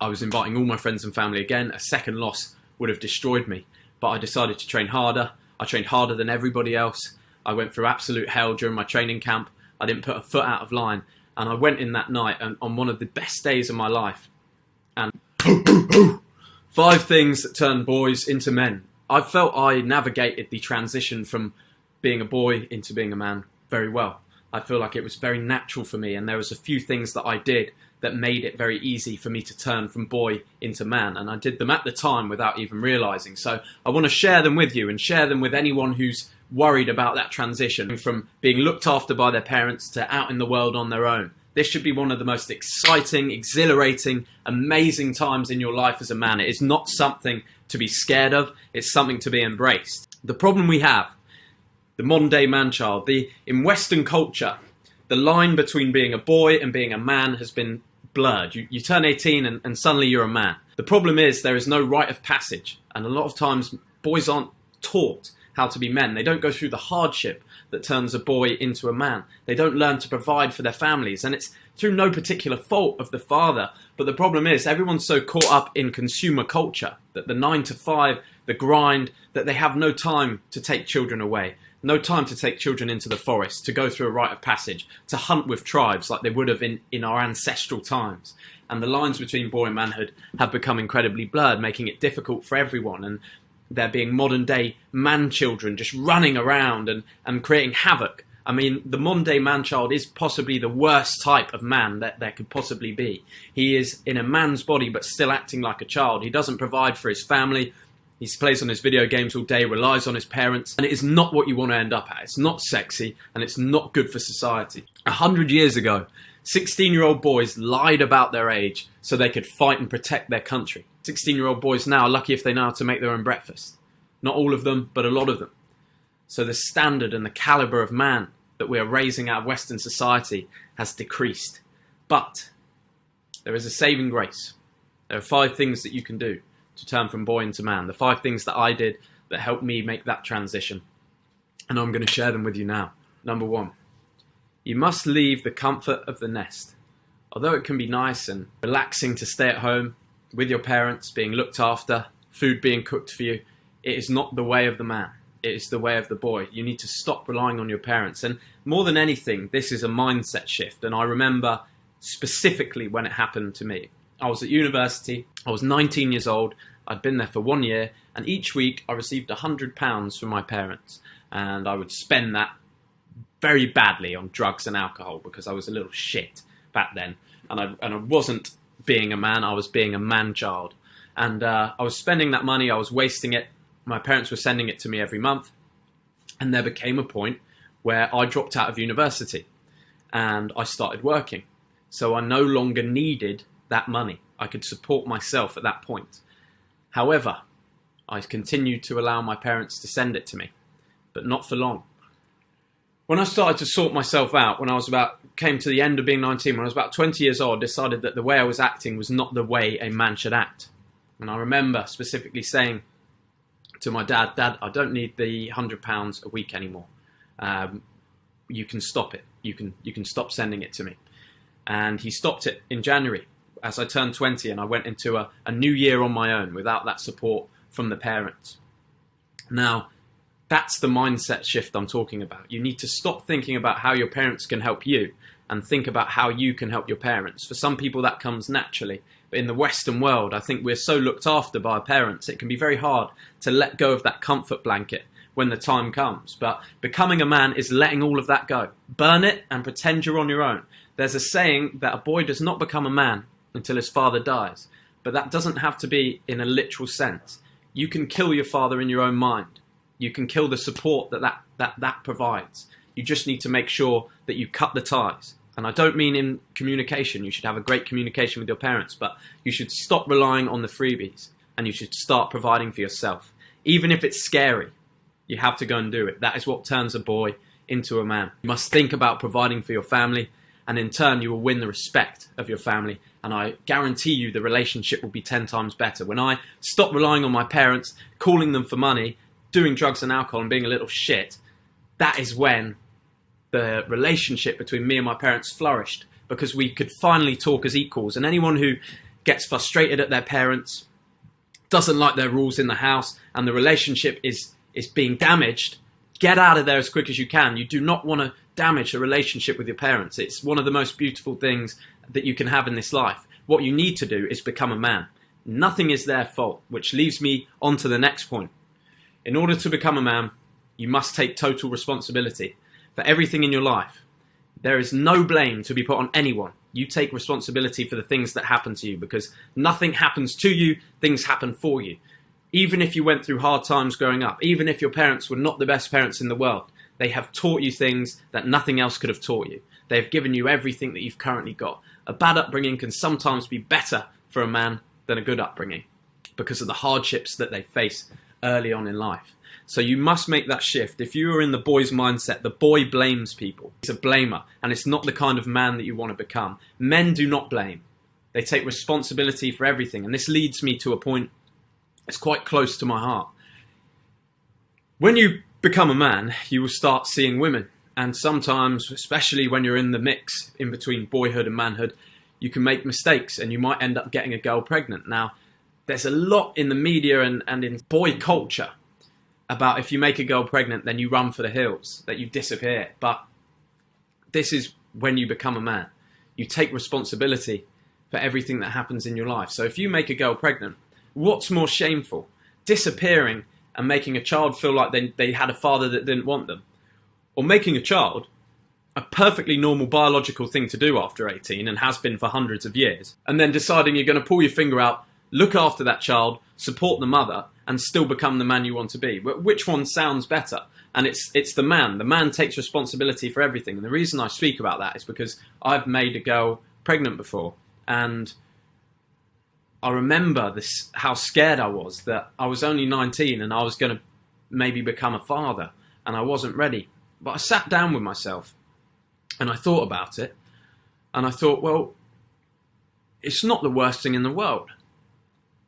I was inviting all my friends and family again. A second loss would have destroyed me. But I decided to train harder. I trained harder than everybody else. I went through absolute hell during my training camp. I didn't put a foot out of line. And I went in that night on one of the best days of my life. And 5 things that turn boys into men. I felt I navigated the transition from being a boy into being a man very well. I feel like it was very natural for me, and there was a few things that I did that made it very easy for me to turn from boy into man, and I did them at the time without even realizing. So I want to share them with you and share them with anyone who's worried about that transition from being looked after by their parents to out in the world on their own. This should be one of the most exciting, exhilarating, amazing times in your life as a man. It is not something to be scared of, it's something to be embraced. The problem we have, the modern day man-child, in Western culture, the line between being a boy and being a man has been blurred. You turn 18 and suddenly you're a man. The problem is there is no rite of passage, and a lot of times boys aren't taught how to be men. They don't go through the hardship that turns a boy into a man. They don't learn to provide for their families, and it's through no particular fault of the father. But the problem is everyone's so caught up in consumer culture, that the 9 to 5, the grind, that they have no time to take children away. No time to take children into the forest, to go through a rite of passage, to hunt with tribes like they would have in our ancestral times. And the lines between boy and manhood have become incredibly blurred, making it difficult for everyone. And there being modern day man children just running around and creating havoc. I mean, the modern day man child is possibly the worst type of man that there could possibly be. He is in a man's body but still acting like a child. He doesn't provide for his family. He plays on his video games all day, relies on his parents, and it is not what you want to end up at. It's not sexy, and it's not good for society. 100 years ago, 16-year-old boys lied about their age so they could fight and protect their country. 16-year-old boys now are lucky if they know how to make their own breakfast. Not all of them, but a lot of them. So the standard and the caliber of man that we are raising out of Western society has decreased. But there is a saving grace. There are 5 things that you can do to turn from boy into man. The 5 things that I did that helped me make that transition. And I'm going to share them with you now. Number 1, you must leave the comfort of the nest. Although it can be nice and relaxing to stay at home with your parents, being looked after, food being cooked for you, it is not the way of the man. It is the way of the boy. You need to stop relying on your parents. And more than anything, this is a mindset shift. And I remember specifically when it happened to me. I was at university, I was 19 years old, I'd been there for 1 year, and each week I received £100 from my parents, and I would spend that very badly on drugs and alcohol because I was a little shit back then, and I wasn't being a man, I was being a man-child, and I was spending that money, I was wasting it, my parents were sending it to me every month, and there became a point where I dropped out of university, and I started working, so I no longer needed that money. I could support myself at that point. However, I continued to allow my parents to send it to me, but not for long. When I started to sort myself out, came to the end of being 19, when I was about 20 years old, I decided that the way I was acting was not the way a man should act. And I remember specifically saying to my dad, "Dad, I don't need the £100 a week anymore. You can stop it. You can stop sending it to me." And he stopped it in January, as I turned 20 and I went into a new year on my own without that support from the parents. Now, that's the mindset shift I'm talking about. You need to stop thinking about how your parents can help you and think about how you can help your parents. For some people that comes naturally, but in the Western world, I think we're so looked after by our parents, it can be very hard to let go of that comfort blanket when the time comes. But becoming a man is letting all of that go. Burn it and pretend you're on your own. There's a saying that a boy does not become a man until his father dies. But that doesn't have to be in a literal sense. You can kill your father in your own mind. You can kill the support that provides. You just need to make sure that you cut the ties. And I don't mean in communication. You should have a great communication with your parents, but you should stop relying on the freebies and you should start providing for yourself. Even if it's scary, you have to go and do it. That is what turns a boy into a man. You must think about providing for your family, and in turn you will win the respect of your family, and I guarantee you the relationship will be 10 times better. When I stopped relying on my parents, calling them for money, doing drugs and alcohol and being a little shit, that is when the relationship between me and my parents flourished, because we could finally talk as equals. And anyone who gets frustrated at their parents, doesn't like their rules in the house, and the relationship is being damaged, get out of there as quick as you can. You do not want to damage a relationship with your parents. It's one of the most beautiful things that you can have in this life. What you need to do is become a man. Nothing is their fault, which leaves me on to the next point. In order to become a man, you must take total responsibility for everything in your life. There is no blame to be put on anyone. You take responsibility for the things that happen to you, because nothing happens to you, things happen for you. Even if you went through hard times growing up, even if your parents were not the best parents in the world, they have taught you things that nothing else could have taught you. They have given you everything that you've currently got. A bad upbringing can sometimes be better for a man than a good upbringing because of the hardships that they face early on in life. So you must make that shift. If you are in the boy's mindset, the boy blames people. He's a blamer, and it's not the kind of man that you want to become. Men do not blame. They take responsibility for everything. And this leads me to a point that's quite close to my heart. When you become a man, you will start seeing women. And sometimes, especially when you're in the mix in between boyhood and manhood, you can make mistakes and you might end up getting a girl pregnant. Now, there's a lot in the media and in boy culture about if you make a girl pregnant, then you run for the hills, that you disappear. But this is when you become a man. You take responsibility for everything that happens in your life. So if you make a girl pregnant, what's more shameful? Disappearing and making a child feel like they had a father that didn't want them? Or making a child, a perfectly normal biological thing to do after 18 and has been for hundreds of years, and then deciding you're going to pull your finger out, look after that child, support the mother, and still become the man you want to be? Which one sounds better? And it's the man. The man takes responsibility for everything. And the reason I speak about that is because I've made a girl pregnant before. And I remember how scared I was that I was only 19 and I was going to maybe become a father. And I wasn't ready. But I sat down with myself and I thought about it. And I thought, well, it's not the worst thing in the world.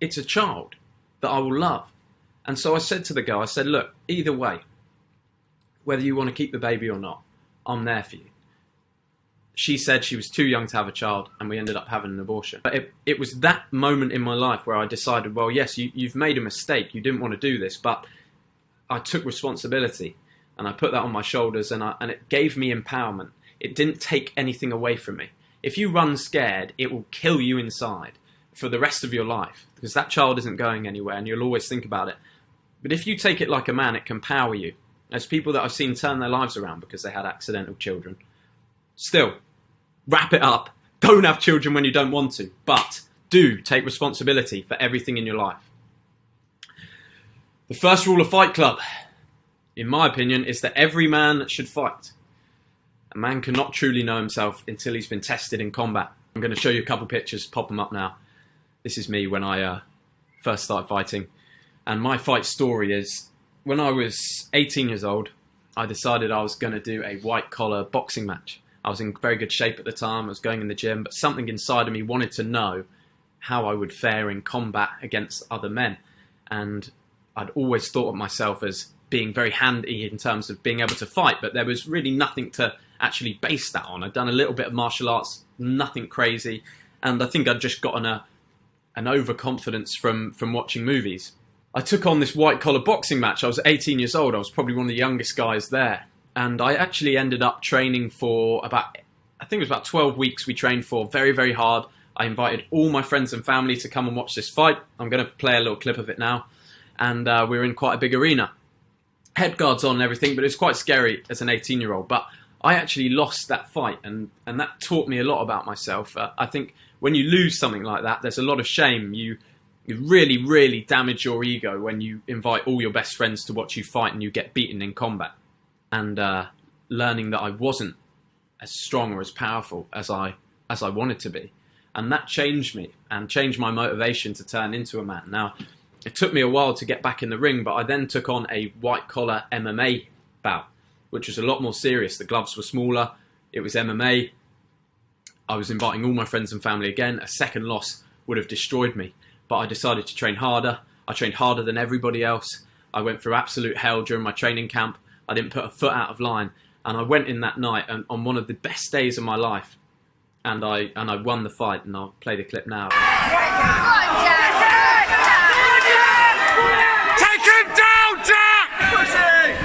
It's a child that I will love. And so I said to the girl, I said, look, either way, whether you want to keep the baby or not, I'm there for you. She said she was too young to have a child, and we ended up having an abortion. But it was that moment in my life where I decided, well, yes, you've made a mistake. You didn't want to do this, but I took responsibility, and I put that on my shoulders, and it gave me empowerment. It didn't take anything away from me. If you run scared, it will kill you inside for the rest of your life, because that child isn't going anywhere and you'll always think about it. But if you take it like a man, it can power you. There's people that I've seen turn their lives around because they had accidental children. Still, wrap it up. Don't have children when you don't want to, but do take responsibility for everything in your life. The first rule of Fight Club, in my opinion, is that every man should fight. A man cannot truly know himself until he's been tested in combat. I'm going to show you a couple pictures, pop them up now. This is me when I first started fighting. And my fight story is, when I was 18 years old, I decided I was going to do a white-collar boxing match. I was in very good shape at the time, I was going in the gym, but something inside of me wanted to know how I would fare in combat against other men. And I'd always thought of myself as being very handy in terms of being able to fight, but there was really nothing to actually base that on. I'd done a little bit of martial arts, nothing crazy, and I think I'd just gotten an overconfidence from watching movies. I took on this white-collar boxing match. I was 18 years old. I was probably one of the youngest guys there. And I actually ended up training for I think it was about 12 weeks we trained for, very, very hard. I invited all my friends and family to come and watch this fight. I'm going to play a little clip of it now. And we were in quite a big arena. Head guards on and everything, but it was quite scary as an 18-year-old. But I actually lost that fight, and that taught me a lot about myself. I think when you lose something like that, there's a lot of shame. You really, really damage your ego when you invite all your best friends to watch you fight and you get beaten in combat. And learning that I wasn't as strong or as powerful as I wanted to be. And that changed me and changed my motivation to turn into a man. Now, it took me a while to get back in the ring, but I then took on a white-collar MMA bout, which was a lot more serious. The gloves were smaller. It was MMA. I was inviting all my friends and family again. A second loss would have destroyed me. But I decided to train harder. I trained harder than everybody else. I went through absolute hell during my training camp. I didn't put a foot out of line. And I went in that night and on one of the best days of my life. and I won the fight, and I'll play the clip now. Take him down, Jack! Pushing!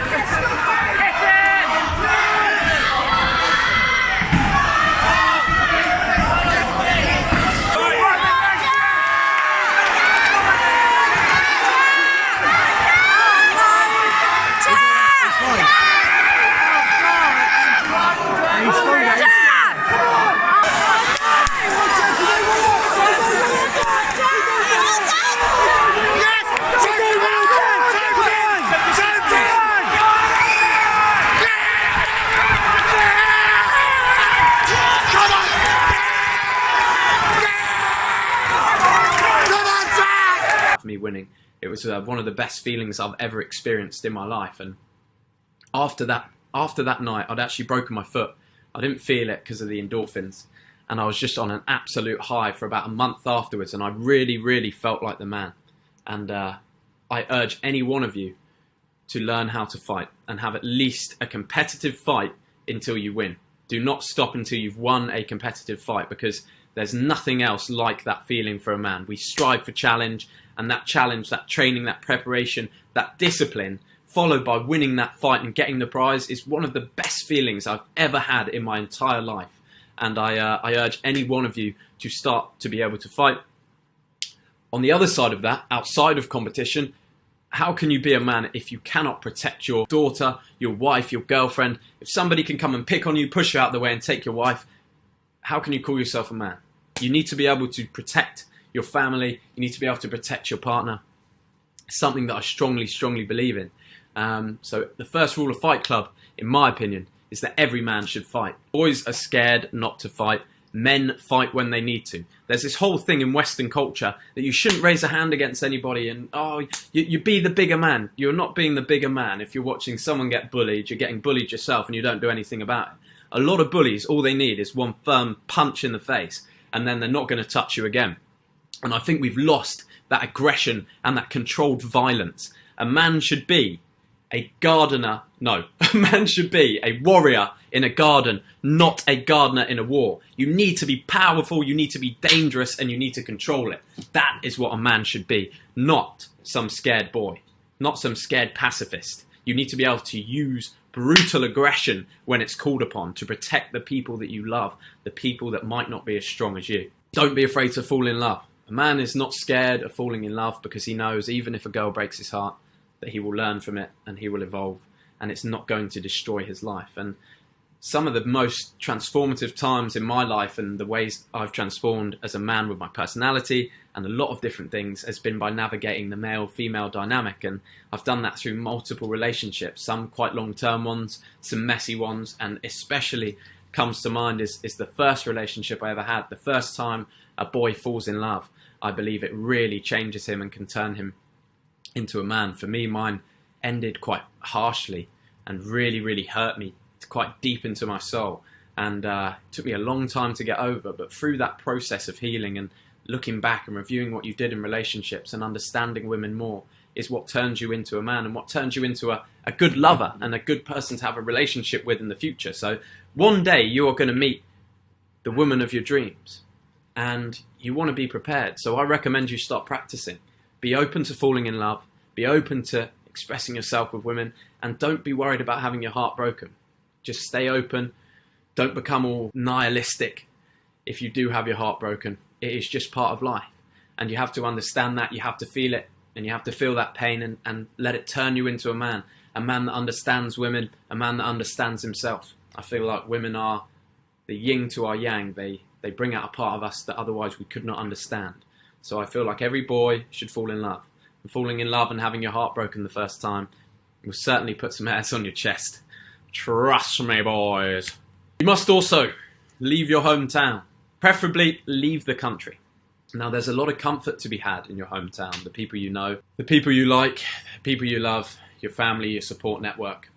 Me winning, it was one of the best feelings I've ever experienced in my life. And after that night, I'd actually broken my foot. I didn't feel it because of the endorphins, and I was just on an absolute high for about a month afterwards, and I really felt like the man. And I urge any one of you to learn how to fight and have at least a competitive fight until you win. Do not stop until you've won a competitive fight, because there's nothing else like that feeling for a man. We strive for challenge, and that challenge, that training, that preparation, that discipline, followed by winning that fight and getting the prize, is one of the best feelings I've ever had in my entire life. And I urge any one of you to start to be able to fight. On the other side of that, outside of competition, how can you be a man if you cannot protect your daughter, your wife, your girlfriend? If somebody can come and pick on you, push you out of the way and take your wife, how can you call yourself a man? You need to be able to protect your family. You need to be able to protect your partner. It's something that I strongly believe in. So the first rule of Fight Club, in my opinion, is that every man should fight. Boys are scared not to fight. Men fight when they need to. There's this whole thing in Western culture that you shouldn't raise a hand against anybody, and you be the bigger man. You're not being the bigger man if you're watching someone get bullied. You're getting bullied yourself and you don't do anything about it. A lot of bullies, all they need is one firm punch in the face, and then they're not going to touch you again. And I think we've lost that aggression and that controlled violence. A man should be a gardener. No, a man should be a warrior in a garden, not a gardener in a war. You need to be powerful, you need to be dangerous, and you need to control it. That is what a man should be, not some scared boy, not some scared pacifist. You need to be able to use brutal aggression when it's called upon to protect the people that you love, the people that might not be as strong as you. Don't be afraid to fall in love. A man is not scared of falling in love because he knows even if a girl breaks his heart, that he will learn from it and he will evolve, and it's not going to destroy his life. And some of the most transformative times in my life and the ways I've transformed as a man with my personality and a lot of different things has been by navigating the male-female dynamic. And I've done that through multiple relationships, some quite long-term ones, some messy ones, and especially comes to mind is the first relationship I ever had. The first time a boy falls in love, I believe it really changes him and can turn him into a man. For me, mine ended quite harshly and really hurt me quite deep into my soul, and it took me a long time to get over. But through that process of healing and looking back and reviewing what you did in relationships and understanding women more is what turns you into a man and what turns you into a good lover and a good person to have a relationship with in the future. So one day you are going to meet the woman of your dreams, and you want to be prepared. So I recommend you start practicing. Be open to falling in love, be open to expressing yourself with women, and don't be worried about having your heart broken. Just stay open. Don't become all nihilistic if you do have your heart broken. It is just part of life, and you have to understand that. You have to feel it, and you have to feel that pain and let it turn you into a man that understands women, a man that understands himself. I feel like women are the yin to our yang. They bring out a part of us that otherwise we could not understand. So I feel like every boy should fall in love. And falling in love and having your heart broken the first time will certainly put some hairs on your chest. Trust me, boys. You must also leave your hometown. Preferably leave the country. Now, there's a lot of comfort to be had in your hometown. The people you know, the people you like, the people you love, your family, your support network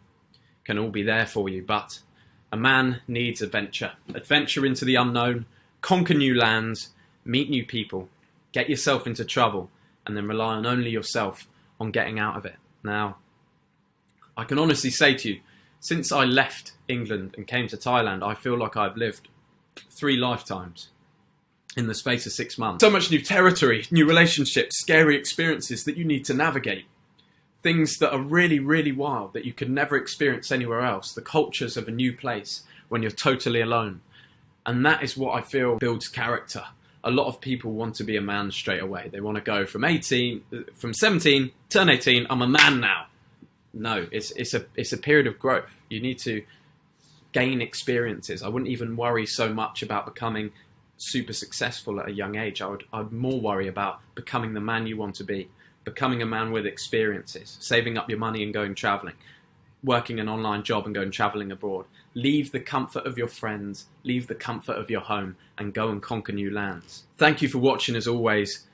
can all be there for you. But a man needs adventure. Adventure into the unknown, conquer new lands, meet new people, get yourself into trouble, and then rely on only yourself on getting out of it. Now, I can honestly say to you, since I left England and came to Thailand, I feel like I've lived 3 lifetimes in the space of 6 months. So much new territory, new relationships, scary experiences that you need to navigate. Things that are really, really wild that you could never experience anywhere else. The cultures of a new place when you're totally alone. And that is what I feel builds character. A lot of people want to be a man straight away. They want to go from 17, turn 18, I'm a man now. No, it's a period of growth. You need to gain experiences. I wouldn't even worry so much about becoming super successful at a young age. I'd more worry about becoming the man you want to be, becoming a man with experiences, saving up your money and going traveling, working an online job and going traveling abroad. Leave the comfort of your friends, leave the comfort of your home, and go and conquer new lands. Thank you for watching as always.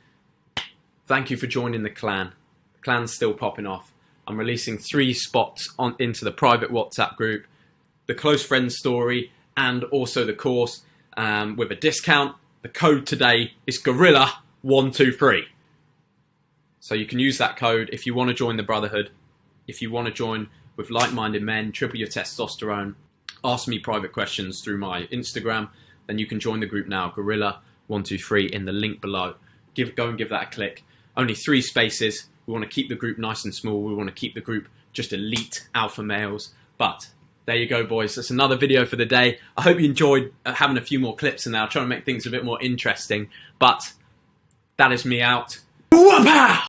Thank you for joining the clan. The clan's still popping off. I'm releasing 3 spots into the private WhatsApp group, the close friends story, and also the course with a discount. The code today is Gorilla123. So you can use that code if you want to join the Brotherhood, if you want to join with like-minded men, triple your testosterone, ask me private questions through my Instagram, then you can join the group now, Gorilla123, in the link below. Go and give that a click. Only 3 spaces. We want to keep the group nice and small. We want to keep the group just elite alpha males. But there you go, boys. That's another video for the day. I hope you enjoyed having a few more clips in there. I'll try to make things a bit more interesting. But that is me out. Whoop-pow!